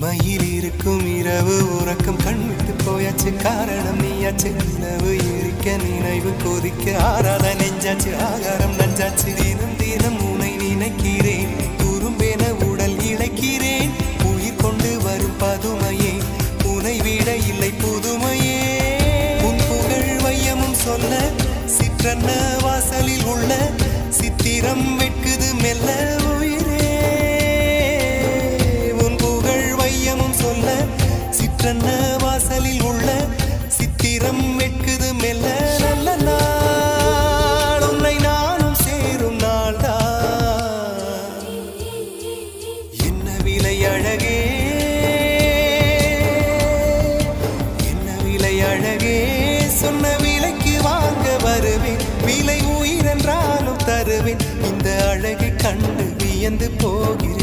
தனிமையில் இருக்கும் இரவு உறக்கம் கண்விட்டு போயாச்சு காரணம் நீயாச்சு நிலவு எரிக்க நினைவு கொதிக்க ஆறாத நெஞ்சாச்சு ஆகாரம் நஞ்சாச்சு தினம் தினம் உனை நினைக்கிறேன் குறும்பென உடல் இழைக்கிறேன் உயிர் கொண்டு வரும் பதுமையே உனை விட இல்லை புதுமையே உன் புகழ் வையமும் சொல்ல சிற்றன்ன வாசலில் உள்ள சித்திரம் வெட்குது மெல்ல வாசலில் உள்ள சித்திரம் வெட்குது மெல்ல நல்ல நாள் உன்னை நானும் சேரும் நாள்தான் என்ன விலை அழகே என்ன விலை அழகே சொன்ன விலைக்கு வாங்க வருவேன் விலை உயிரென்றாலும் தருவேன் இந்த அழகை கண்டு வியந்து போகிறேன்